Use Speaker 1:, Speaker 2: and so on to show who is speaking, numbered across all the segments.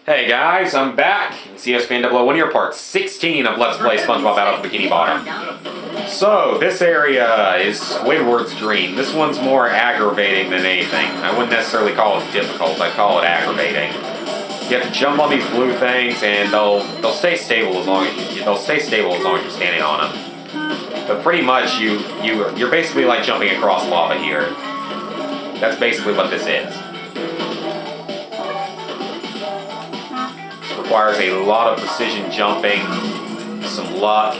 Speaker 1: Hey guys, I'm back. CS Fan 001 here, part 16 of Let's Play Spongebob out of Bikini Bottom. So, this area is Squidward's dream. This one's more aggravating than anything. I wouldn't necessarily call it difficult, I'd call it aggravating. You have to jump on these blue things and they'll stay stable as long as you're standing on them. But pretty much you're basically like jumping across lava here. That's basically what this is. Requires a lot of precision jumping, some luck,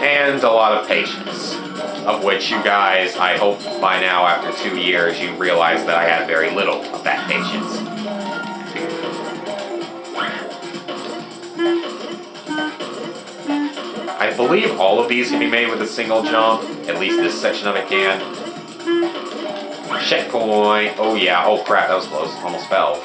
Speaker 1: and a lot of patience, of which you guys, I hope by now after 2 years, you realize that I had very little of that patience. I believe all of these can be made with a single jump, at least this section of it can. Checkpoint, oh yeah, oh crap, that was close, almost fell.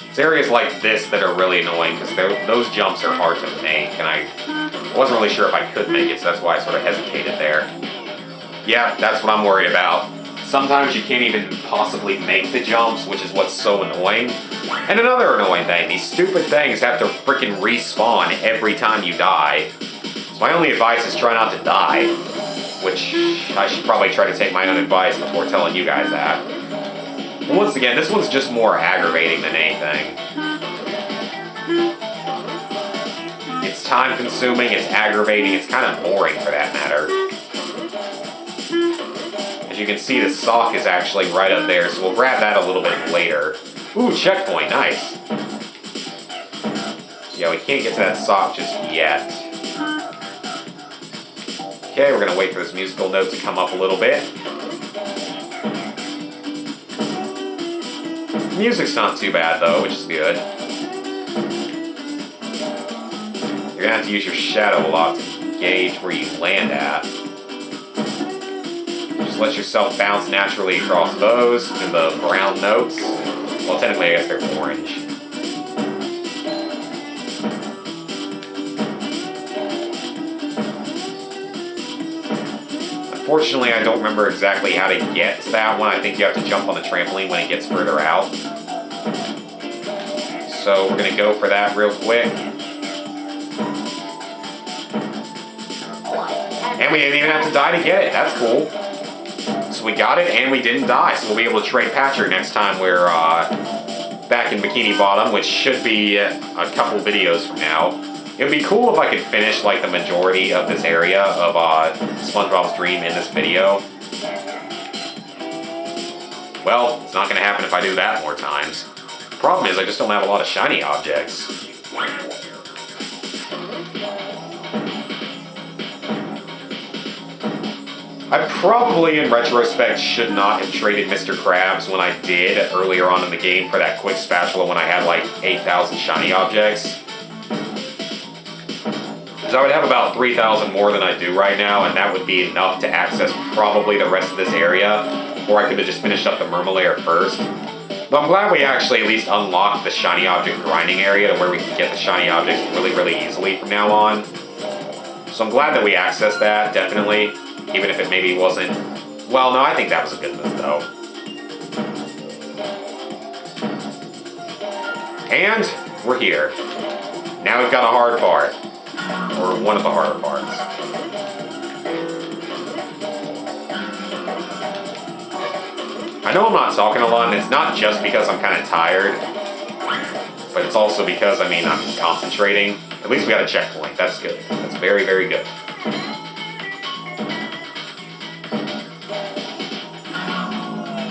Speaker 1: It's areas like this that are really annoying because those jumps are hard to make, and I wasn't really sure if I could make it, so that's why I sort of hesitated there. Yeah, that's what I'm worried about. Sometimes you can't even possibly make the jumps, which is what's so annoying. And another annoying thing, these stupid things have to frickin' respawn every time you die. So my only advice is try not to die, which I should probably try to take my own advice before telling you guys that. Once again, this one's just more aggravating than anything. It's time-consuming, it's aggravating, it's kind of boring for that matter. As you can see, the sock is actually right up there, so we'll grab that a little bit later. Ooh, checkpoint, nice. Yeah, we can't get to that sock just yet. Okay, we're gonna wait for this musical note to come up a little bit. Music's not too bad though, which is good. You're gonna have to use your shadow a lot to gauge where you land at. Just let yourself bounce naturally across those and the brown notes. Well, technically I guess they're orange. Unfortunately, I don't remember exactly how to get to that one. I think you have to jump on the trampoline when it gets further out. So we're going to go for that real quick. And we didn't even have to die to get it. That's cool. So we got it and we didn't die. So we'll be able to trade Patrick next time we're back in Bikini Bottom, which should be a couple videos from now. It would be cool if I could finish like the majority of this area of SpongeBob's dream in this video. Well, it's not going to happen if I do that more times. The problem is I just don't have a lot of shiny objects. I probably, in retrospect, should not have traded Mr. Krabs when I did earlier on in the game for that quick spatula when I had like 8,000 shiny objects. Because I would have about 3,000 more than I do right now, and that would be enough to access probably the rest of this area, or I could have just finished up the Mermalair first. But I'm glad we actually at least unlocked the shiny object grinding area to where we can get the shiny objects really, really easily from now on. So I'm glad that we accessed that, definitely, even if it maybe wasn't... Well, no, I think that was a good move, though. And we're here. Now we've got a hard part. Or one of the harder parts. I know I'm not talking a lot, and it's not just because I'm kind of tired, but it's also because, I mean, I'm concentrating. At least we got a checkpoint. That's good. That's very, very good.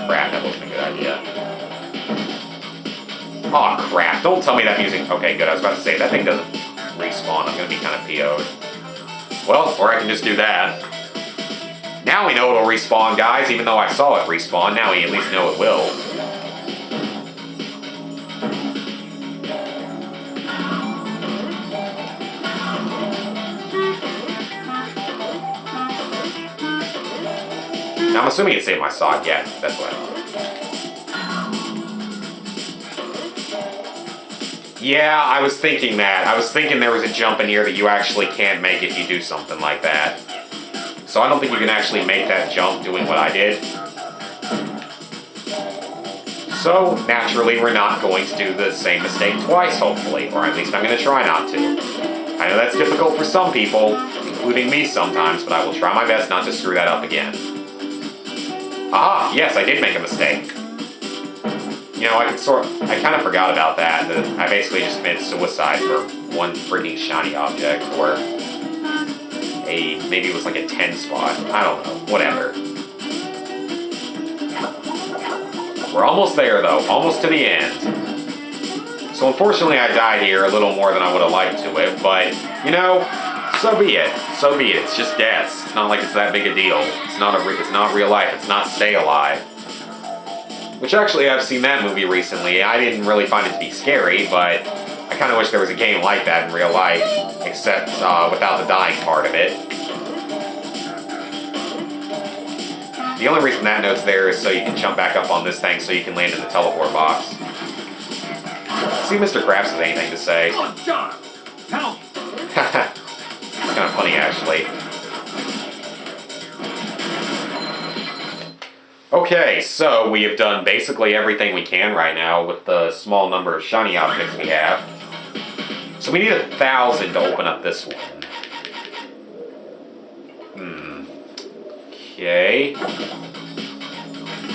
Speaker 1: Crap, that wasn't a good idea. Aw, crap. Don't tell me that music... Okay, good. I was about to say, that thing doesn't respawn. I'm going to be kind of PO'd. Well, or I can just do that. Now we know it'll respawn, guys, even though I saw it respawn. Now we at least know it will. Now I'm assuming it saved my sock. Yeah, that's what I thought. Yeah, I was thinking that. I was thinking there was a jump in here that you actually can't make if you do something like that. So I don't think you can actually make that jump doing what I did. So, naturally, we're not going to do the same mistake twice, hopefully. Or at least I'm going to try not to. I know that's difficult for some people, including me sometimes, but I will try my best not to screw that up again. Aha! Yes, I did make a mistake. You know, I kind of forgot about that I basically just committed suicide for one freaking shiny object, or maybe it was like a 10 spot. I don't know. Whatever. We're almost there, though. Almost to the end. So unfortunately, I died here a little more than I would have liked to it, but, you know, so be it. So be it. It's just death. It's not like it's that big a deal. It's not real life. It's not Stay Alive. Which actually, I've seen that movie recently. I didn't really find it to be scary, but I kind of wish there was a game like that in real life, except without the dying part of it. The only reason that note's there is so you can jump back up on this thing so you can land in the teleport box. See if Mr. Krabs has anything to say.
Speaker 2: Oh, John! Help!
Speaker 1: It's kind of funny, actually. Okay, so we have done basically everything we can right now with the small number of shiny objects we have. So we need 1,000 to open up this one. Okay.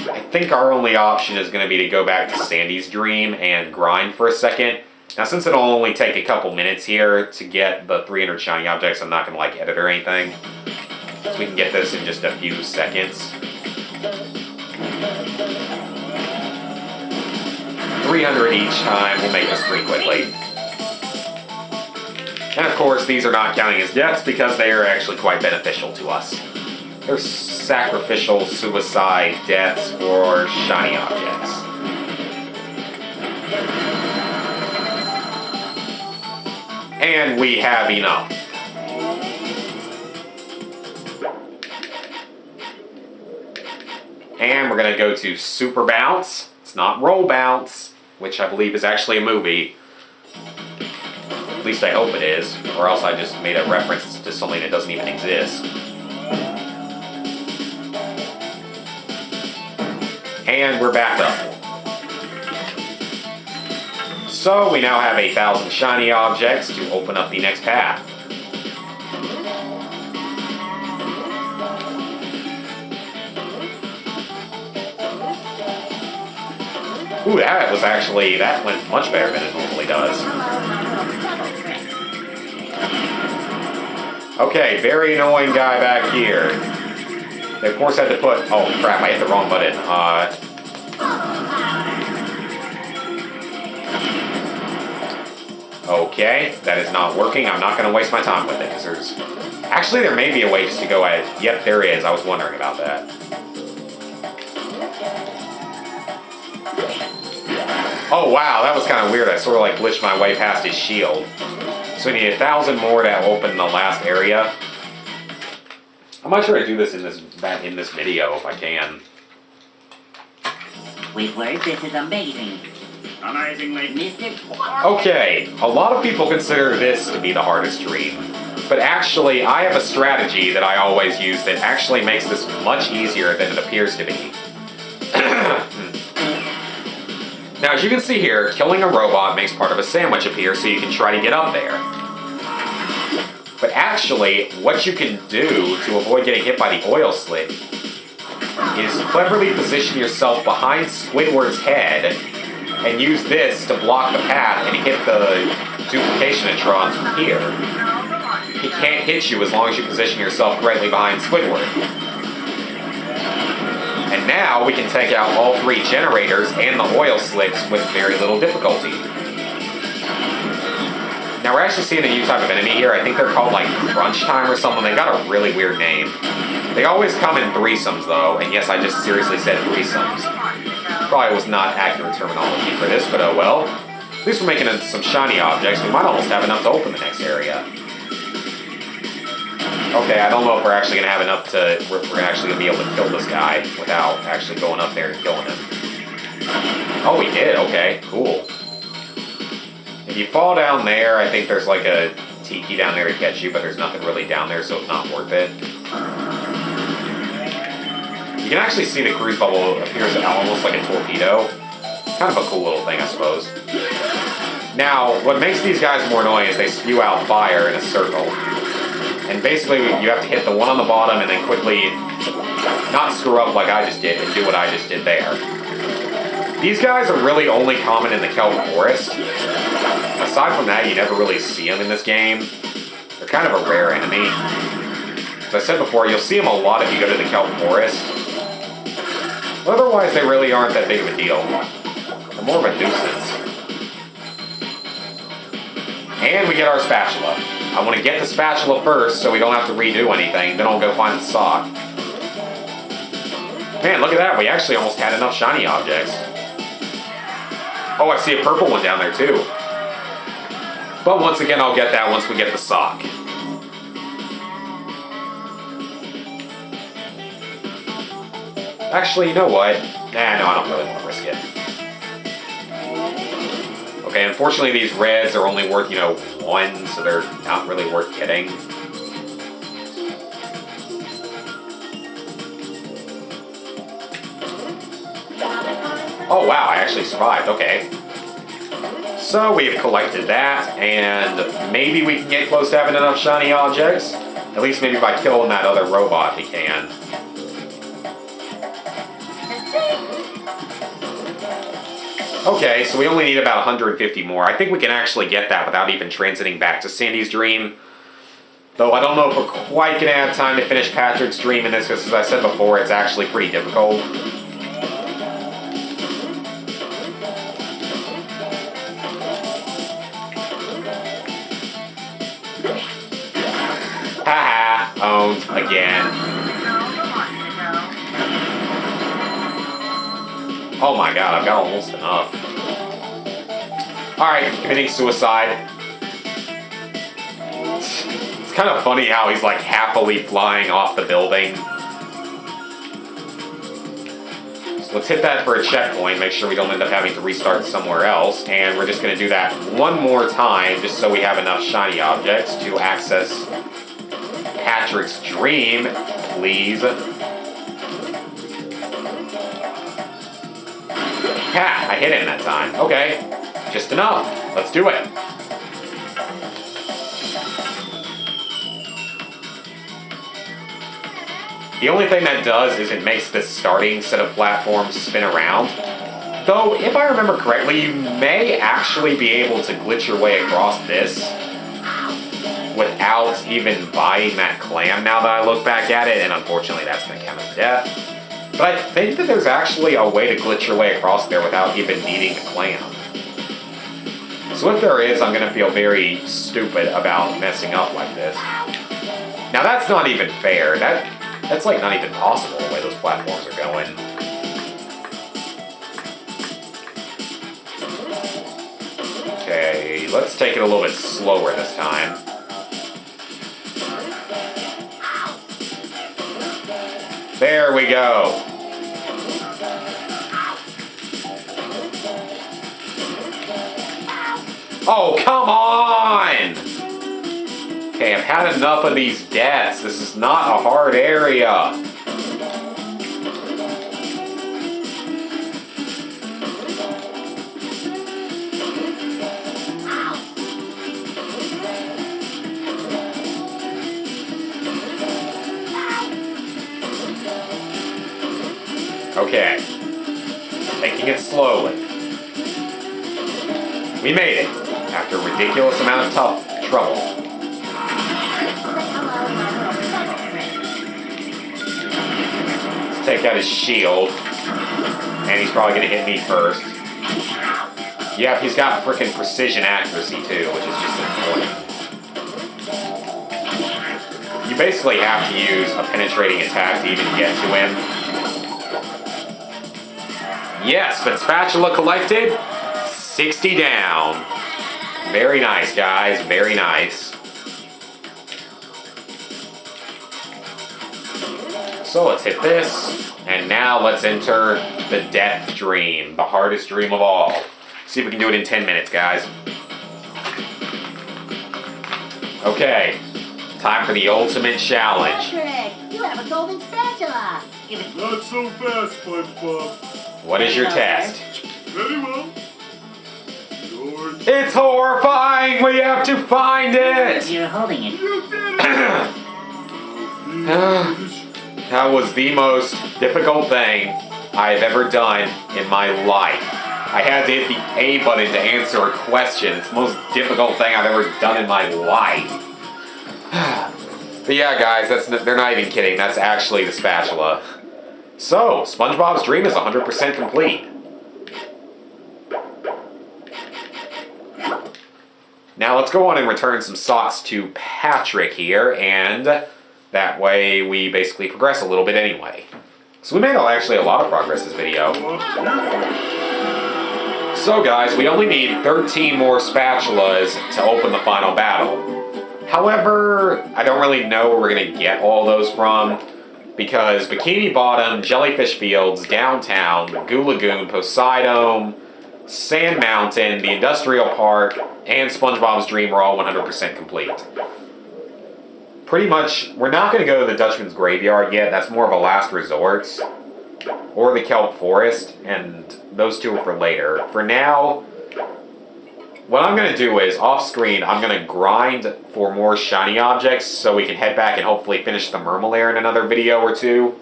Speaker 1: I think our only option is going to be to go back to Sandy's Dream and grind for a second. Now, since it'll only take a couple minutes here to get the 300 shiny objects, I'm not going to edit or anything. So we can get this in just a few seconds. 300 each time will make this pretty quickly. And of course, these are not counting as deaths because they are actually quite beneficial to us. They're sacrificial suicide deaths for shiny objects. And we have enough. And we're going to go to Super Bounce. It's not Roll Bounce, which I believe is actually a movie. At least I hope it is, or else I just made a reference to something that doesn't even exist. And we're back up. So we now have 1,000 shiny objects to open up the next path. Ooh, that went much better than it normally does. Okay, very annoying guy back here. They of course had to put, oh crap, I hit the wrong button. Okay, that is not working. I'm not going to waste my time with it, because actually there may be a way just to go at it. Yep, there is. I was wondering about that. Oh wow, that was kind of weird. I sort of glitched my way past his shield. So we need 1,000 more to open the last area. I might try to do this in this video if I can.
Speaker 3: Squidward, this is amazing.
Speaker 2: Amazingly.
Speaker 3: Mr.
Speaker 1: Okay, a lot of people consider this to be the hardest dream. But actually, I have a strategy that I always use that actually makes this much easier than it appears to be. Now, as you can see here, killing a robot makes part of a sandwich appear so you can try to get up there. But actually, what you can do to avoid getting hit by the oil slick is cleverly position yourself behind Squidward's head and use this to block the path and hit the duplication-atrons from here. He can't hit you as long as you position yourself correctly behind Squidward. And now we can take out all 3 generators and the oil slicks with very little difficulty. Now we're actually seeing a new type of enemy here. I think they're called Crunch Time or something. They got a really weird name. They always come in threesomes though, and yes, I just seriously said threesomes. Probably was not accurate terminology for this, but oh well. At least we're making some shiny objects. We might almost have enough to open the next area. Okay, I don't know if we're actually going to have enough we're actually going to be able to kill this guy without actually going up there and killing him. Oh, we did. Okay, cool. If you fall down there, I think there's a tiki down there to catch you, but there's nothing really down there, so it's not worth it. You can actually see the cruise bubble appears almost like a torpedo. kind of a cool little thing, I suppose. Now, what makes these guys more annoying is they spew out fire in a circle. And basically, you have to hit the one on the bottom and then quickly not screw up like I just did and do what I just did there. These guys are really only common in the kelp forest. Aside from that, you never really see them in this game. They're kind of a rare enemy. As I said before, you'll see them a lot if you go to the kelp forest. But otherwise, they really aren't that big of a deal. They're more of a nuisance. And we get our spatula. I want to get the spatula first so we don't have to redo anything, then I'll go find the sock. Man, look at that, we actually almost had enough shiny objects. Oh, I see a purple one down there too. But once again, I'll get that once we get the sock. Actually, you know what? Nah, no, I don't really want to risk it. Okay, unfortunately these reds are only worth, 1, so they're not really worth getting. Oh wow, I actually survived, okay. So we have collected that, and maybe we can get close to having enough shiny objects. At least maybe by killing that other robot we can. Okay, so we only need about 150 more. I think we can actually get that without even transiting back to Sandy's dream. Though I don't know if we're quite going to have time to finish Patrick's dream in this, because as I said before, it's actually pretty difficult. Haha, owned again. Oh my god, I've got almost enough. Alright, committing suicide. It's kind of funny how he's like happily flying off the building. So let's hit that for a checkpoint, make sure we don't end up having to restart somewhere else. And we're just going to do that one more time, just so we have enough shiny objects to access Patrick's dream, please. Ha! I hit him that time. Okay. Just enough. Let's do it. The only thing that does is it makes the starting set of platforms spin around. Though, if I remember correctly, you may actually be able to glitch your way across this without even buying that clam now that I look back at it, and unfortunately that's going to count as death. But I think that there's actually a way to glitch your way across there without even needing the clam. So if there is, I'm going to feel very stupid about messing up like this. Now that's not even fair. That's like not even possible the way those platforms are going. Okay, let's take it a little bit slower this time. There we go. Oh, come on! Okay, I've had enough of these deaths. This is not a hard area. Okay. Taking it slowly. We made it, after a ridiculous amount of trouble. Let's take out his shield. And he's probably going to hit me first. Yep, he's got frickin' precision accuracy too, which is just annoying. You basically have to use a penetrating attack to even get to him. Yes, but spatula collected. 60 down. Very nice, guys. Very nice. So let's hit this. And now let's enter the death dream. The hardest dream of all. See if we can do it in 10 minutes, guys. Okay. Time for the ultimate challenge.
Speaker 4: Patrick, you have a golden spatula. Give it.
Speaker 5: Not so fast, Spongebob.
Speaker 1: What is your test?
Speaker 2: Very well. Your
Speaker 1: It's horrifying! We have to find it!
Speaker 3: You're holding it.
Speaker 2: You did it!
Speaker 1: That was the most difficult thing I've ever done in my life. I had to hit the A button to answer a question. It's the most difficult thing I've ever done in my life. But yeah, guys, they're not even kidding. That's actually the spatula. So, SpongeBob's dream is 100% complete. Now let's go on and return some socks to Patrick here, and that way we basically progress a little bit anyway. So we made actually a lot of progress this video. So guys, we only need 13 more spatulas to open the final battle. However, I don't really know where we're going to get all those from, because Bikini Bottom, Jellyfish Fields, Downtown, the Goo Lagoon, Poseidon, Sand Mountain, the Industrial Park, and SpongeBob's Dream are all 100% complete. Pretty much, we're not going to go to the Dutchman's Graveyard yet. That's more of a last resort. Or the Kelp Forest, and those two are for later. For now, what I'm going to do is, off screen, I'm going to grind for more shiny objects so we can head back and hopefully finish the Mermalair in another video or two.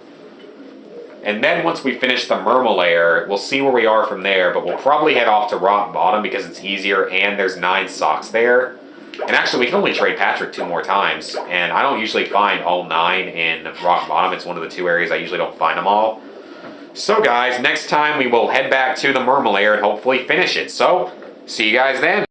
Speaker 1: And then once we finish the Mermalair, we'll see where we are from there, but we'll probably head off to Rock Bottom because it's easier and there's 9 socks there. And actually, we can only trade Patrick 2 more times, and I don't usually find all 9 in Rock Bottom. It's one of the 2 areas I usually don't find them all. So guys, next time we will head back to the Mermalair and hopefully finish it. So, see you guys then.